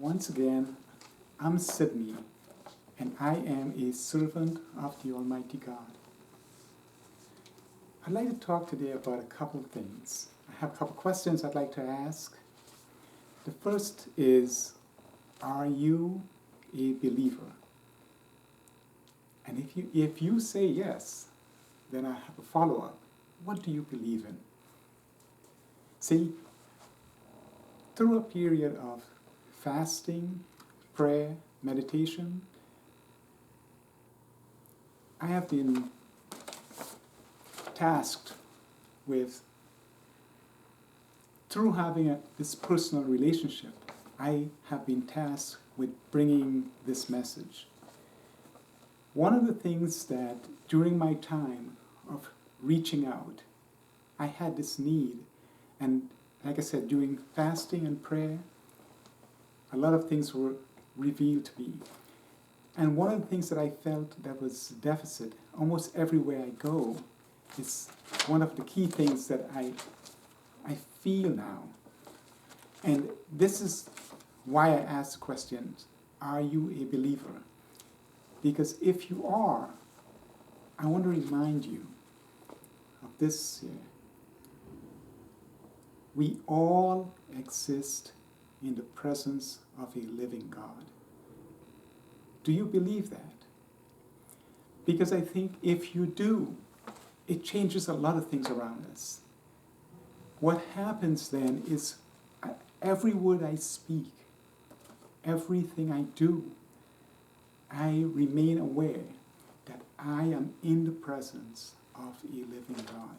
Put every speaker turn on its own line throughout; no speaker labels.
Once again, I'm Sydney, and I am a servant of the Almighty God. I'd like to talk today about a couple of things. I have a couple of questions I'd like to ask. The first is, are you a believer? And if you say yes, then I have a follow-up. What do you believe in? See, through a period of fasting, prayer, meditation, I have been tasked with, through having this personal relationship, I have been tasked with bringing this message. One of the things that during my time of reaching out, I had this need, and like I said, during fasting and prayer, a lot of things were revealed to me. And one of the things that I felt that was a deficit, almost everywhere I go, is one of the key things that I feel now. And this is why I ask the question, are you a believer? Because if you are, I want to remind you of this here. We all exist in the presence of a living God. Do you believe that? Because I think if you do, it changes a lot of things around us. What happens then is every word I speak, everything I do, I remain aware that I am in the presence of a living God.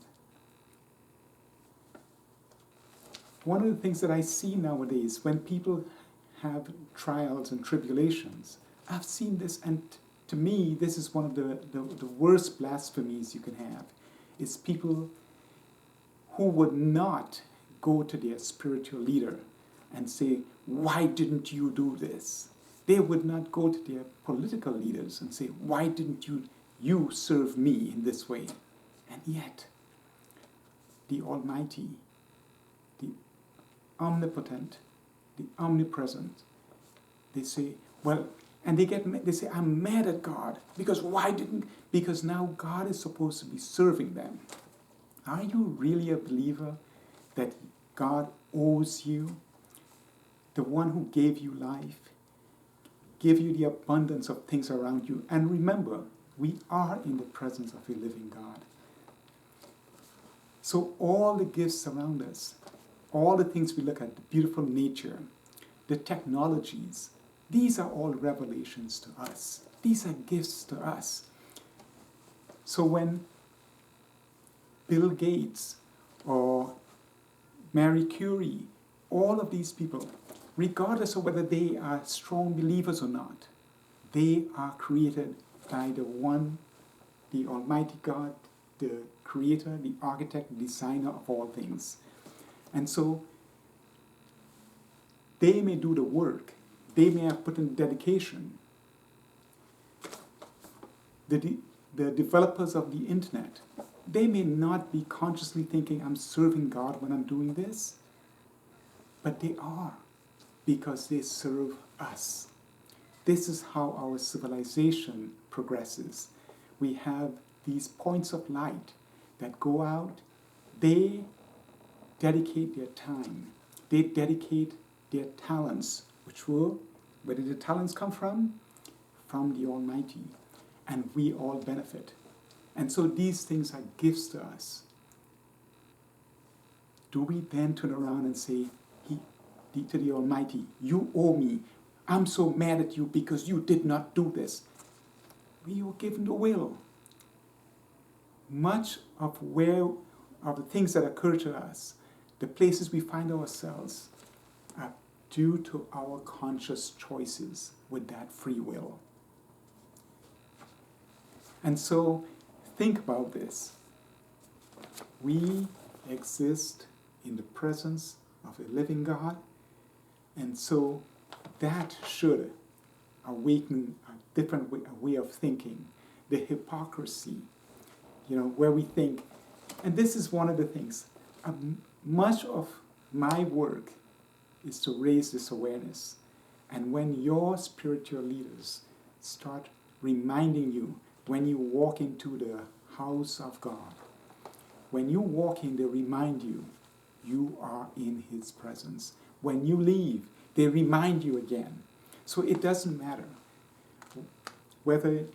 One of the things that I see nowadays when people have trials and tribulations, I've seen this, and to me, this is one of the worst blasphemies you can have, is people who would not go to their spiritual leader and say, why didn't you do this? They would not go to their political leaders and say, why didn't you serve me in this way? And yet, the Almighty, the omnipotent, the omnipresent, they say, well, and they say, I'm mad at God, because because now God is supposed to be serving them. Are you really a believer that God owes you, the one who gave you life, gave you the abundance of things around you? And remember, we are in the presence of a living God. So all the gifts around us, all the things we look at, the beautiful nature, the technologies, these are all revelations to us. These are gifts to us. So when Bill Gates or Marie Curie, all of these people, regardless of whether they are strong believers or not, they are created by the one, the Almighty God, the creator, the architect, the designer of all things. And so they may do the work. They may have put in dedication. The developers of the internet, they may not be consciously thinking, I'm serving God when I'm doing this, but they are, because they serve us. This is how our civilization progresses. We have these points of light that go out. They dedicate their time. They dedicate their talents, where did the talents come from? From the Almighty. And we all benefit. And so these things are gifts to us. Do we then turn around and say to the Almighty, you owe me. I'm so mad at you because you did not do this. We were given the will. Much of the things that occur to us, the places we find ourselves, are due to our conscious choices with that free will. And so, think about this. We exist in the presence of a living God, and so that should awaken a different way of thinking. The hypocrisy, where we think, and this is one of the things, much of my work is to raise this awareness And when your spiritual leaders start reminding you, when you walk into the house of God, when you walk in, they remind you, you are in His presence. When you leave, they remind you again. So it doesn't matter whether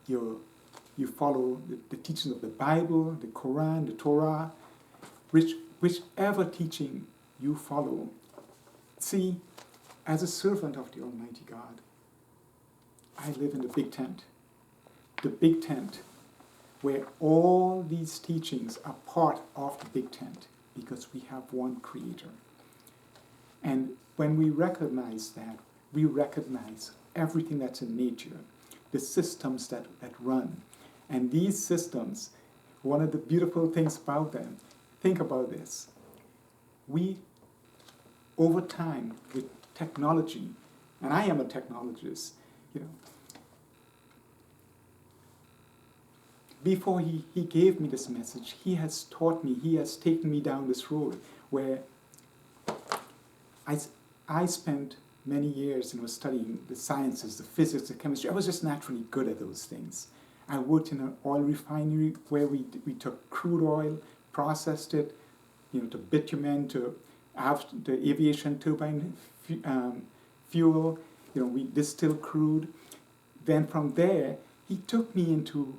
you follow the teachings of the Bible, the Quran, the Torah, whichever teaching you follow. See, as a servant of the Almighty God, I live in the big tent. The big tent where all these teachings are part of the big tent because we have one Creator. And when we recognize that, we recognize everything that's in nature, the systems that run. And these systems, one of the beautiful things about them, think about this. We, over time, with technology, and I am a technologist, before he gave me this message, he has taught me, he has taken me down this road where I spent many years studying the sciences, the physics, the chemistry. I was just naturally good at those things. I worked in an oil refinery where we took crude oil, processed it, to bitumen, to the aviation turbine fuel. We distill crude. Then from there, he took me into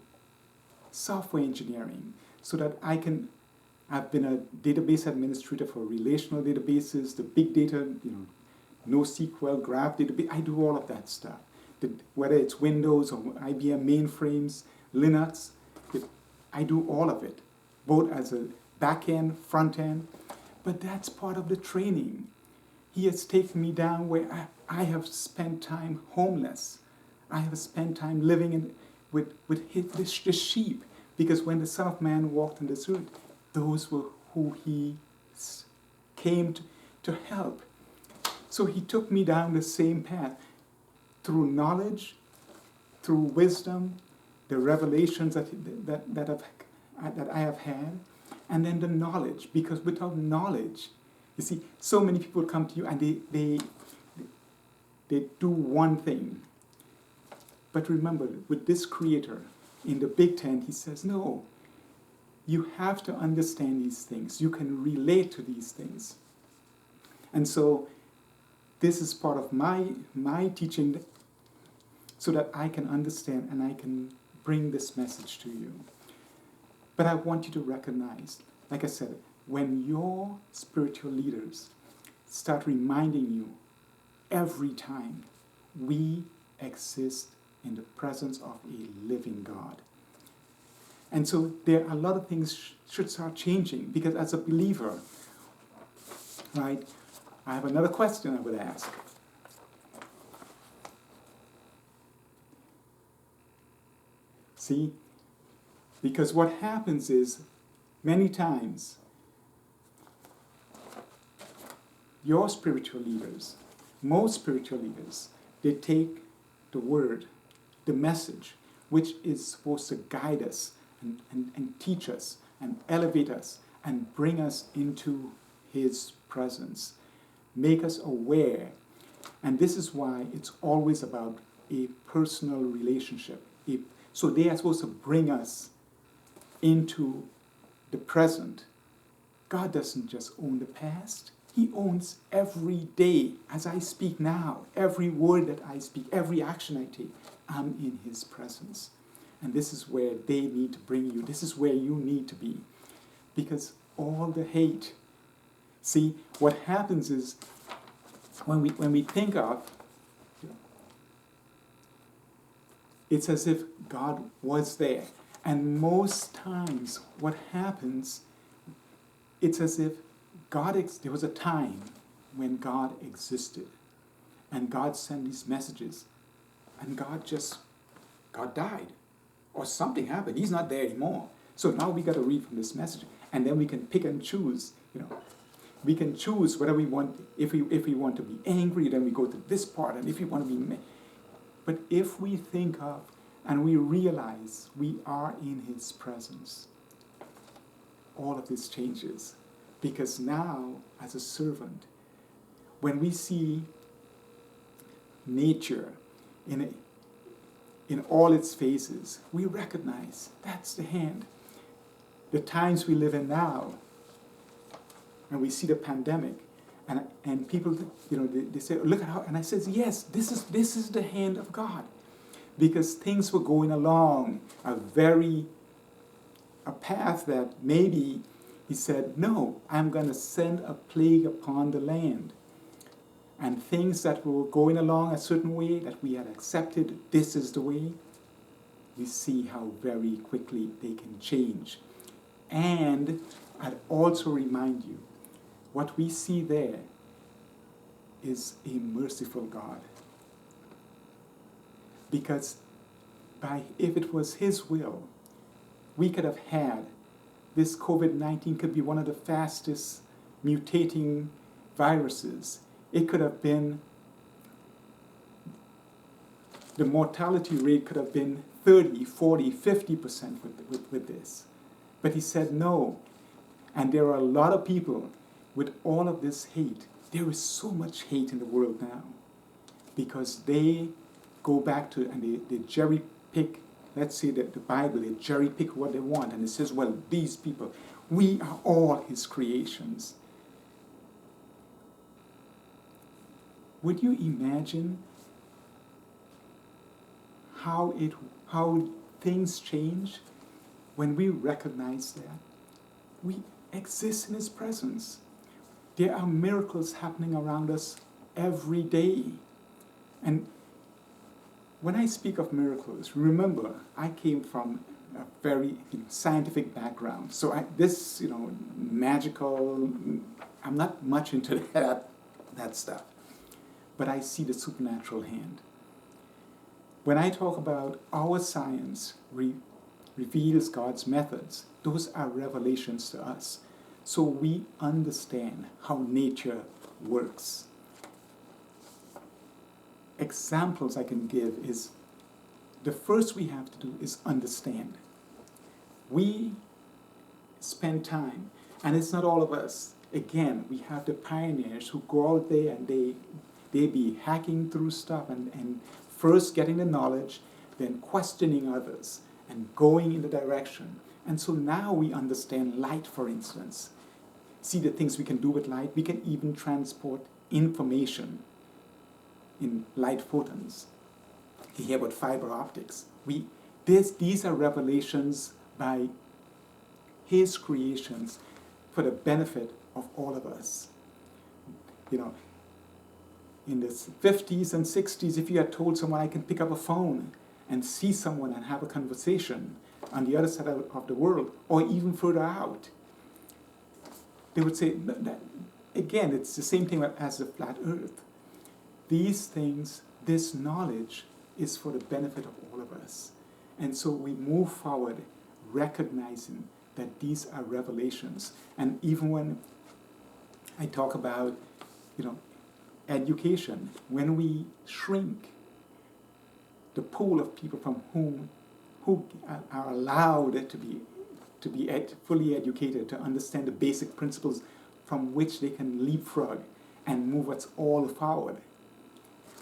software engineering so that I've been a database administrator for relational databases, the big data, NoSQL, Graph database. I do all of that stuff. Whether it's Windows or IBM mainframes, Linux, I do all of it, both as a back end, front end. But that's part of the training. He has taken me down where I have spent time homeless. I have spent time living with the sheep, because when the Son of Man walked on this earth, those were who he came to help. So he took me down the same path through knowledge, through wisdom, the revelations that I have had, and then the knowledge. Because without knowledge, you see, so many people come to you and they do one thing. But remember, with this Creator, in the big tent, he says, no, you have to understand these things. You can relate to these things. And so this is part of my teaching so that I can understand and I can bring this message to you. But I want you to recognize, like I said, when your spiritual leaders start reminding you every time, we exist in the presence of a living God. And so there are a lot of things should start changing, because as a believer, right, I have another question I would ask. See? Because what happens is, many times, your spiritual leaders, most spiritual leaders, they take the word, the message, which is supposed to guide us and teach us and elevate us and bring us into His presence, make us aware. And this is why it's always about a personal relationship. So they are supposed to bring us into the present. God doesn't just own the past. He owns every day. As I speak now, every word that I speak, every action I take, I'm in His presence. And this is where they need to bring you. This is where you need to be. Because all the hate, see, what happens is when we think of, it's as if God was there. And most times what happens, it's as if there was a time when God existed. And God sent these messages. And God died. Or something happened. He's not there anymore. So now we got to read from this message. And then we can pick and choose, We can choose whether we want, if we want to be angry, then we go to this part. And if we want to be... But if we think of and we realize we are in His presence, all of this changes. Because now, as a servant, when we see nature in all its phases, we recognize that's the hand. The times we live in now, and we see the pandemic, and people, they say, look at how, and I says, yes, this is the hand of God, because things were going along a path that maybe he said, no, I'm going to send a plague upon the land. And things that were going along a certain way that we had accepted, this is the way, we see how very quickly they can change. And I'd also remind you, what we see there is a merciful God. Because if it was his will, we could have had this COVID-19 could be one of the fastest mutating viruses. It could have been, the mortality rate could have been 30, 40, 50% with this. But he said no. And there are a lot of people with all of this hate. There is so much hate in the world now because they go back to, and they cherry pick, let's say that the Bible, they cherry pick what they want. And it says, well, these people, we are all his creations. Would you imagine how things change when we recognize that? We exist in his presence. There are miracles happening around us every day. And when I speak of miracles, remember, I came from a very scientific background. So this, magical, I'm not much into that stuff. But I see the supernatural hand. When I talk about our science reveals God's methods, those are revelations to us. So we understand how nature works. Examples I can give is, the first we have to do is understand. We spend time, and it's not all of us. Again, we have the pioneers who go out there and they be hacking through stuff and first getting the knowledge, then questioning others and going in the direction. And so now we understand light, for instance. See the things we can do with light. We can even transport information in light photons. You hear about fiber optics. These are revelations by his creations for the benefit of all of us. In the 50s and 60s, if you had told someone, I can pick up a phone and see someone and have a conversation on the other side of the world, or even further out, they would say, again, it's the same thing as the flat earth. These things, this knowledge is for the benefit of all of us. And so we move forward recognizing that these are revelations. And even when I talk about, education, when we shrink the pool of people from who are allowed to be fully educated, to understand the basic principles from which they can leapfrog and move us all forward.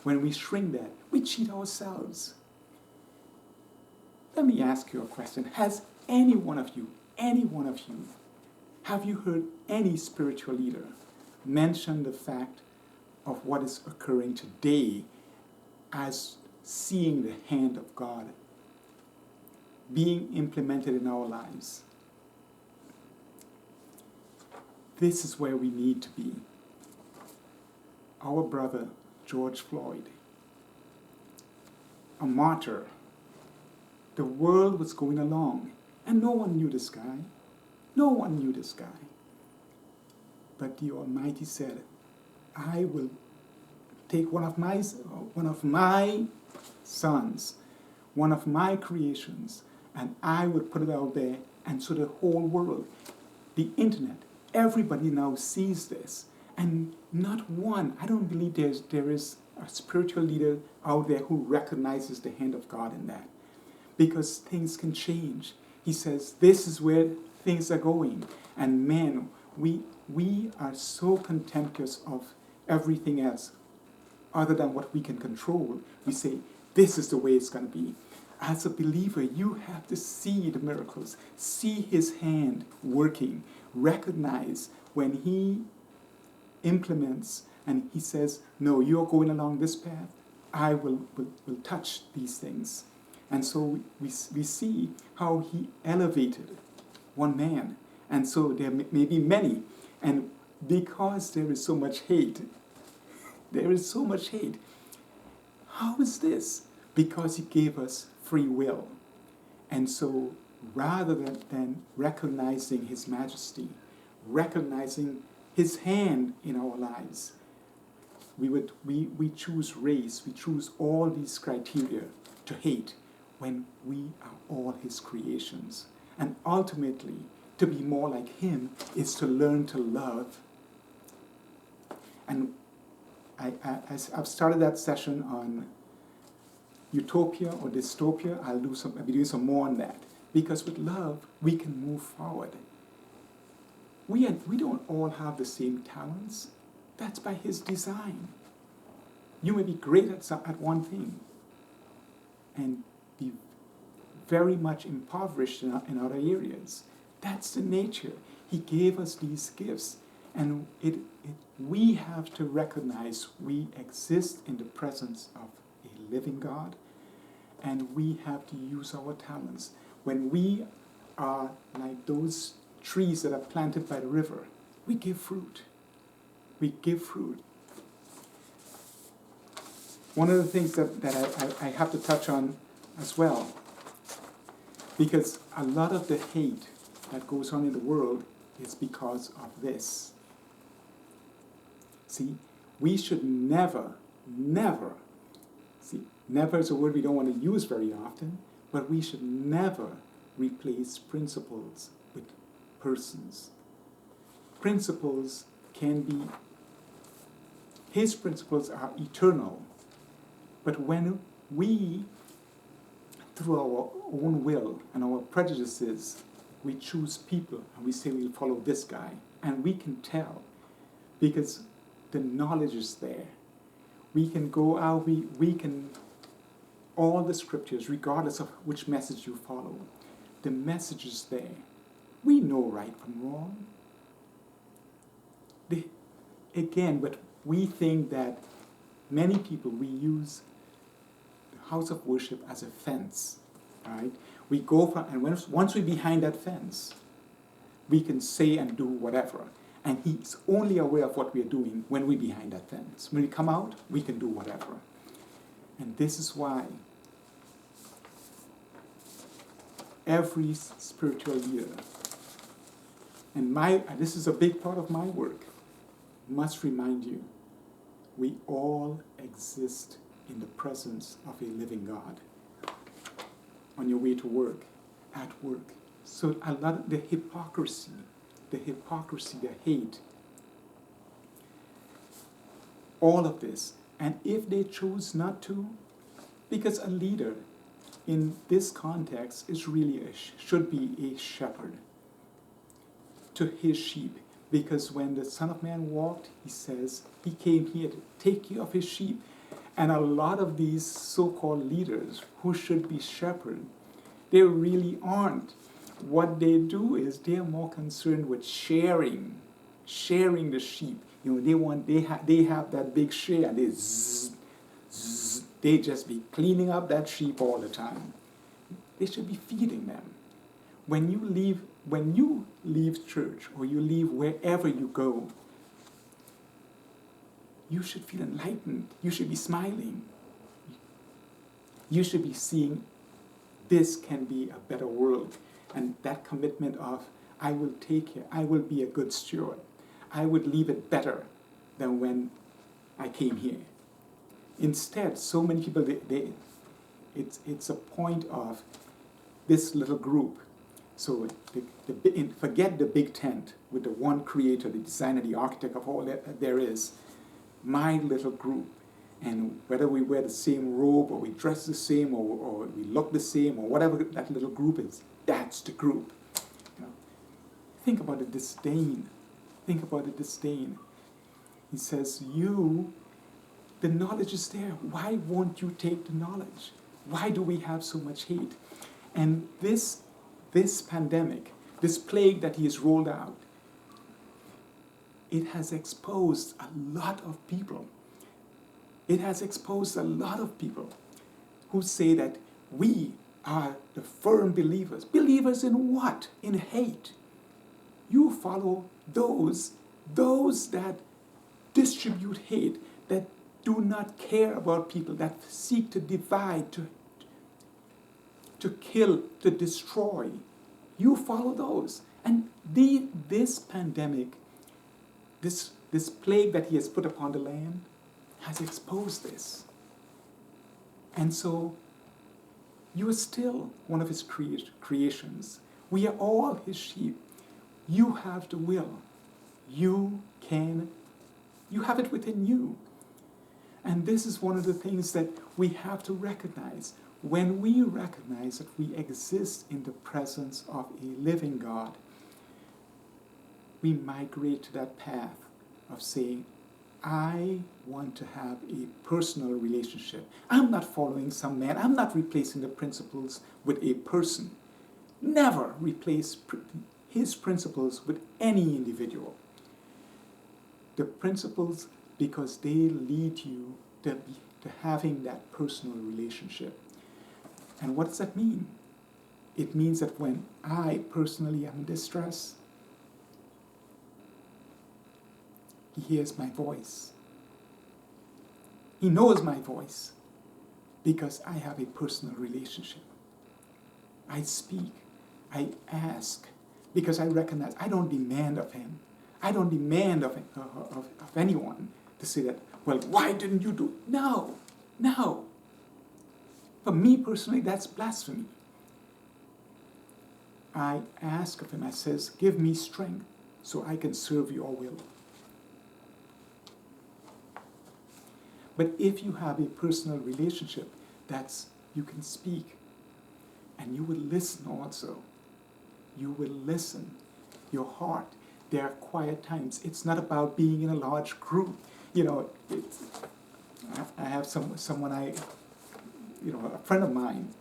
When we shrink that, we cheat ourselves. Let me ask you a question. Has any one of you, have you heard any spiritual leader mention the fact of what is occurring today as seeing the hand of God being implemented in our lives? This is where we need to be. Our brother, George Floyd, a martyr. The world was going along, and no one knew this guy. No one knew this guy. But the Almighty said, I will take one of my sons, one of my creations, and I will put it out there, and so the whole world, the internet, everybody now sees this. And not one, I don't believe there is a spiritual leader out there who recognizes the hand of God in that. Because things can change. He says, this is where things are going. And men, we are so contemptuous of everything else other than what we can control, we say, this is the way it's going to be. As a believer, you have to see the miracles, see his hand working, recognize when he implements and he says, no, you're going along this path, I will touch these things. And so we see how he elevated one man. And so there may be many. And because there is so much hate, how is this? Because he gave us free will. And so rather than recognizing his majesty, recognizing his hand in our lives, we choose race, we choose all these criteria to hate when we are all his creations. And ultimately, to be more like him is to learn to love. And I've started that session on utopia or dystopia. I'll be doing some more on that. Because with love, we can move forward. We don't all have the same talents. That's by his design. You may be great at one thing and be very much impoverished in other areas. That's the nature. He gave us these gifts. And we have to recognize we exist in the presence of a living God, and we have to use our talents. When we are like those trees that are planted by the river, we give fruit. We give fruit. One of the things that I have to touch on as well, because a lot of the hate that goes on in the world is because of this. See, we should never, see, never is a word we don't want to use very often, but we should never replace principles with persons. Principles can be, his principles are eternal, but when we, through our own will and our prejudices, we choose people and we say we'll follow this guy, and we can tell because the knowledge is there. We can go out, we can, all the scriptures, regardless of which message you follow, the message is there. We know right from wrong. But we think that many people, we use the house of worship as a fence, right? We go from, and once we're behind that fence, we can say and do whatever. And he's only aware of what we're doing when we're behind that fence. When we come out, we can do whatever. And this is why every spiritual leader, and this is a big part of my work, must remind you, we all exist in the presence of a living God. On your way to work, at work. So a lot of the hypocrisy, the hate, all of this. And if they choose not to, because a leader in this context is really should be a shepherd to his sheep. Because when the Son of Man walked, he says, he came here to take care of his sheep. And a lot of these so-called leaders who should be shepherds, they really aren't. What they do is they're more concerned with sharing the sheep. You know, they have that big share, and they just be cleaning up that sheep all the time. They should be feeding them. When you leave church or you leave wherever you go, you should feel enlightened. You should be smiling. You should be seeing this can be a better world. And that commitment of, I will take care, I will be a good steward. I would leave it better than when I came here. Instead, so many people, it's a point of this little group. So forget the big tent with the one creator, the designer, the architect of all that there is. My little group. And whether we wear the same robe or we dress the same or we look the same or whatever that little group is, that's the group. You know, think about the disdain. Think about the disdain. He says, the knowledge is there. Why won't you take the knowledge? Why do we have so much hate? And this pandemic, this plague that he has rolled out, it has exposed a lot of people. It has exposed a lot of people who say that we are the firm believers. Believers in what? In hate. You follow those that distribute hate, that do not care about people, that seek to divide, to kill, to destroy. You follow those. And this pandemic, this plague that he has put upon the land, has exposed this. And so, you are still one of his creations. We are all his sheep. You have the will. You have it within you. And this is one of the things that we have to recognize. When we recognize that we exist in the presence of a living God, we migrate to that path of saying, I want to have a personal relationship. I'm not following some man. I'm not replacing the principles with a person. Never replace his principles with any individual. The principles, because they lead you to having that personal relationship. And what does that mean? It means that when I personally am in distress, he hears my voice. He knows my voice because I have a personal relationship. I speak. I ask because I recognize I don't demand of him. I don't demand of anyone to say that, well, why didn't you do it? No. For me personally, that's blasphemy. I ask of him, I says, give me strength so I can serve your will. But if you have a personal relationship, you can speak. And you will listen also. You will listen. Your heart. There are quiet times. It's not about being in a large group. I have someone a friend of mine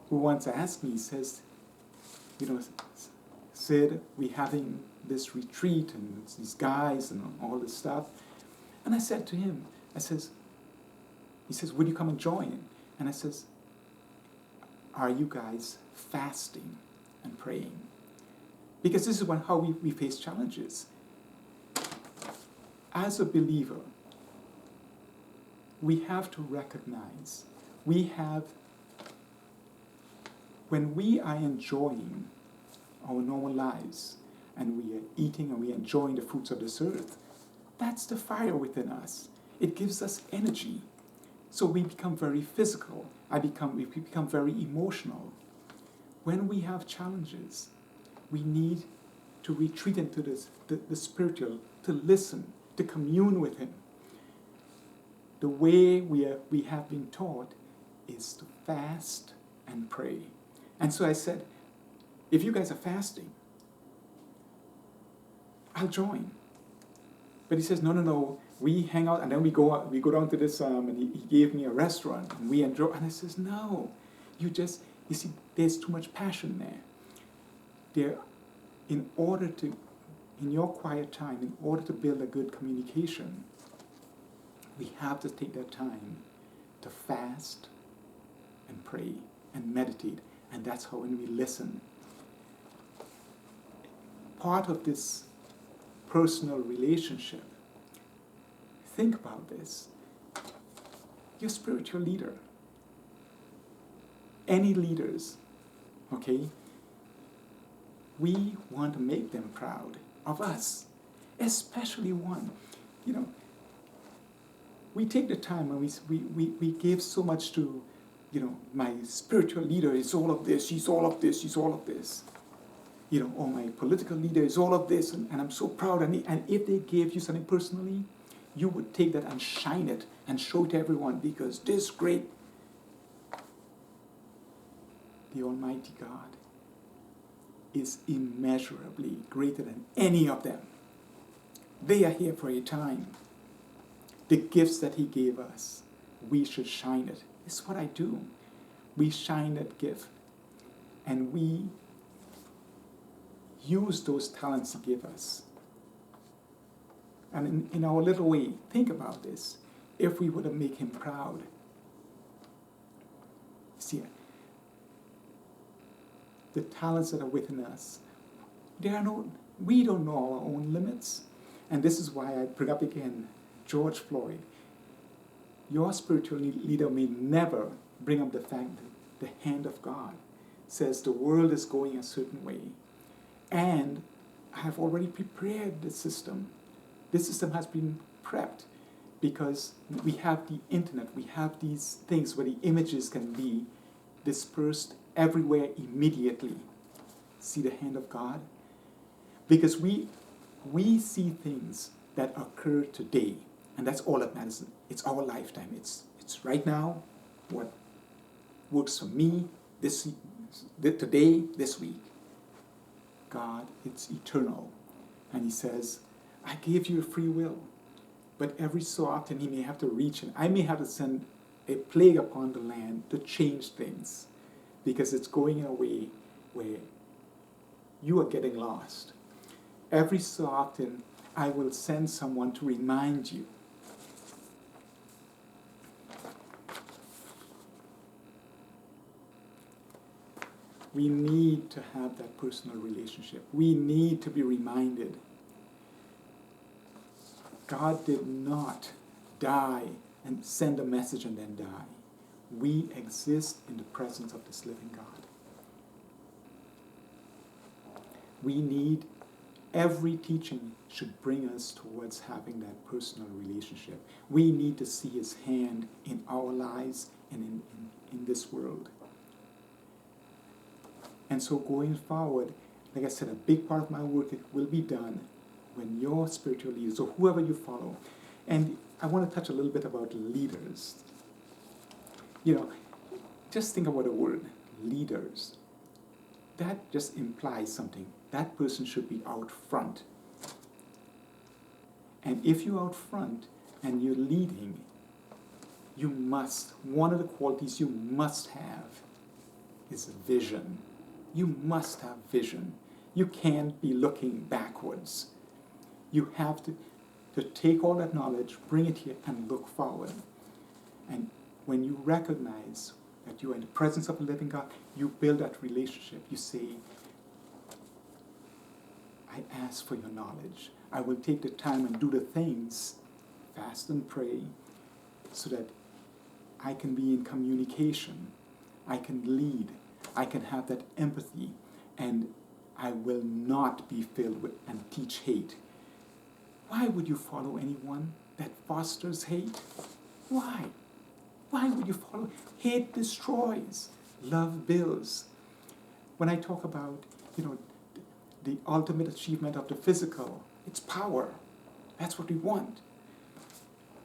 who once asked me, he says, Sid, we're having this retreat and it's these guys and all this stuff. And I said to him, he says, would you come and join? And I says, are you guys fasting and praying? Because this is how we face challenges. As a believer, we have to recognize, when we are enjoying our normal lives, and we are eating and we are enjoying the fruits of this earth, that's the fire within us. It gives us energy. So we become very physical. We become very emotional. When we have challenges, we need to retreat into the spiritual, to listen, to commune with him. The way we have been taught is to fast and pray. And so I said, if you guys are fasting, I'll join. But he says, no, we hang out and then we go down to this, and he gave me a restaurant and we enjoy. And I says, no, you see, there's too much passion there. In your quiet time, in order to build a good communication, we have to take that time to fast and pray and meditate. And that's how when we listen. Part of this personal relationship, think about this. Your spiritual leader, any leaders, okay? We want to make them proud of us, especially one. We take the time and we give so much to, my spiritual leader is all of this, he's all of this, he's all of this. Or my political leader is all of this, and I'm so proud. And if they gave you something personally, you would take that and shine it and show it to everyone because this great, the Almighty God, is immeasurably greater than any of them. They are here for a time. The gifts that he gave us, we should shine it. It's what I do. We shine that gift. And we use those talents he gave us. And in our little way, think about this. If we were to make him proud, see, the talents that are within us, we don't know our own limits. And this is why I bring up again George Floyd. Your spiritual leader may never bring up the fact that the hand of God says the world is going a certain way. And I have already prepared the system. This system has been prepped because we have the internet, we have these things where the images can be dispersed everywhere immediately. See the hand of God? Because we see things that occur today, and that's all that matters. It's our lifetime. It's right now, what works for me today, this week. God, it's eternal. And he says, I gave you a free will, but every so often he may have to reach, and I may have to send a plague upon the land to change things, because it's going in a way where you are getting lost. Every so often, I will send someone to remind you. We need to have that personal relationship. We need to be reminded. God did not die and send a message and then die. We exist in the presence of this living God. We need, every teaching should bring us towards having that personal relationship. We need to see his hand in our lives and in this world. And so going forward, like I said, a big part of my work will be done when your spiritual leaders, or whoever you follow, and I want to touch a little bit about leaders. Just think about the word leaders. That just implies something. That person should be out front. And if you're out front and you're leading, one of the qualities you must have is vision. You must have vision. You can't be looking backwards. You have to take all that knowledge, bring it here, and look forward. And when you recognize that you are in the presence of the living God, you build that relationship. You say, I ask for your knowledge. I will take the time and do the things, fast and pray, so that I can be in communication. I can lead. I can have that empathy, and I will not be filled with and teach hate. Why would you follow anyone that fosters hate? Why? Why would you follow? Hate destroys. Love builds. When I talk about, the ultimate achievement of the physical, it's power. That's what we want.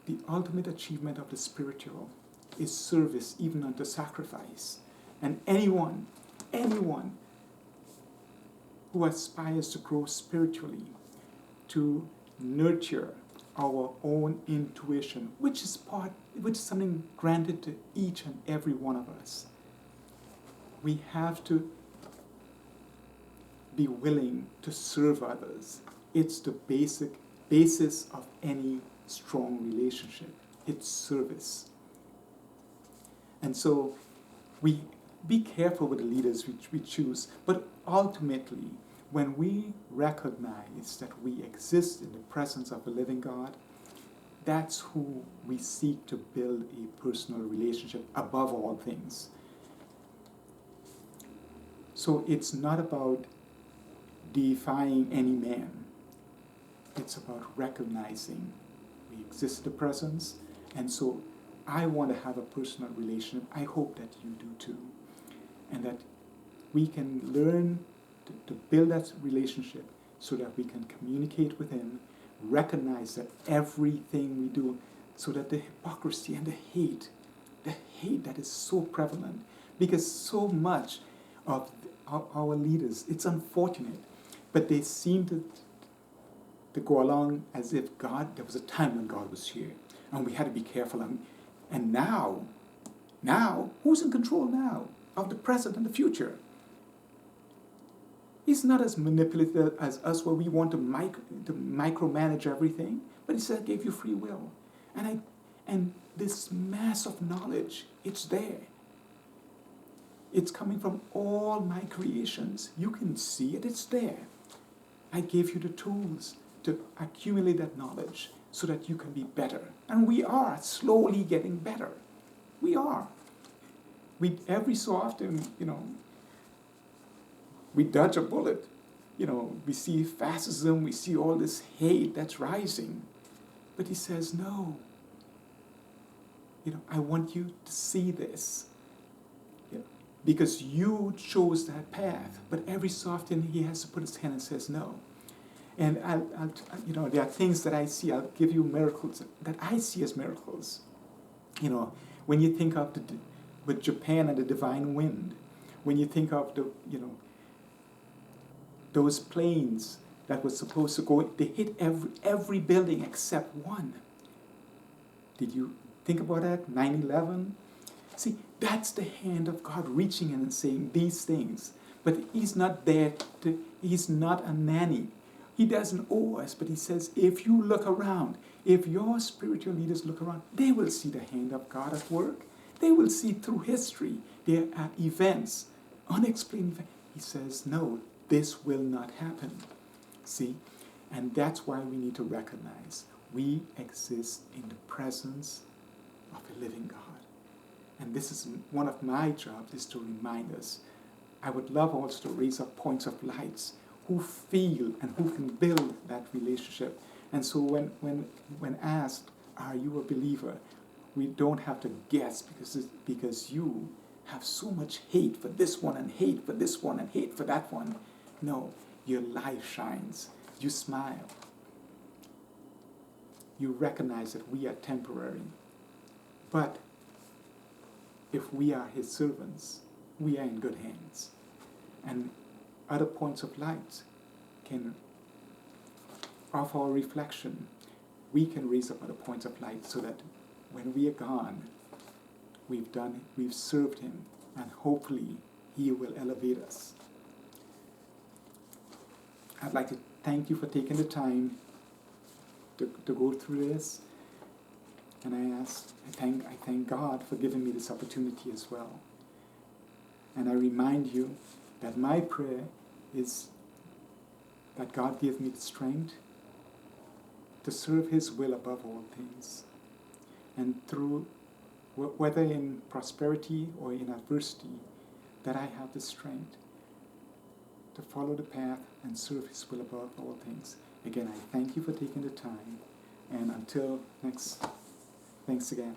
The ultimate achievement of the spiritual is service, even unto sacrifice. And anyone who aspires to grow spiritually, to nurture our own intuition, which is something granted to each and every one of us, we have to be willing to serve others. It's the basis of any strong relationship. It's service. And so we be careful with the leaders we choose, but ultimately, when we recognize that we exist in the presence of a living God, that's who we seek to build a personal relationship above all things. So it's not about defying any man. It's about recognizing we exist in the presence, and so I want to have a personal relationship. I hope that you do too. And that we can learn to build that relationship so that we can communicate with him, recognize that everything we do, so that the hypocrisy and the hate that is so prevalent, because so much of our leaders, it's unfortunate, but they seem to go along as if there was a time when God was here. And we had to be careful. And now, who's in control now of the present and the future? He's not as manipulative as us, where we want to micromanage everything. But he said, I gave you free will. And this mass of knowledge, it's there. It's coming from all my creations. You can see it, it's there. I gave you the tools to accumulate that knowledge so that you can be better. And we are slowly getting better. We are. We every so often, we dodge a bullet. We see fascism, we see all this hate that's rising. But he says, no. I want you to see this. Because you chose that path. But every so often he has to put his hand and says no. And there are things that I see. I'll give you miracles that I see as miracles. When you think of with Japan and the divine wind, when you think of those planes that were supposed to go, they hit every building except one. Did you think about that? 9/11. See, that's the hand of God reaching in and saying these things. But he's not there he's not a nanny. He doesn't owe us, but he says, if you look around, if your spiritual leaders look around, they will see the hand of God at work. They will see through history there are events, unexplained events. He says, no, this will not happen. See? And that's why we need to recognize we exist in the presence of a living God. And this is one of my jobs, is to remind us. I would love also to raise up points of lights who feel and who can build that relationship. And so when asked, are you a believer? We don't have to guess because you have so much hate for this one and hate for this one and hate for that one. No, your light shines. You smile. You recognize that we are temporary. But if we are his servants, we are in good hands. And other points of light can, of our reflection, we can raise up other points of light so that when we are gone, we've served him, and hopefully he will elevate us. I'd like to thank you for taking the time to go through this. And I thank God for giving me this opportunity as well. And I remind you that my prayer is that God give me the strength to serve his will above all things. And through, whether in prosperity or in adversity, that I have the strength to follow the path and serve his will above all things. Again, I thank you for taking the time. And until next, thanks again.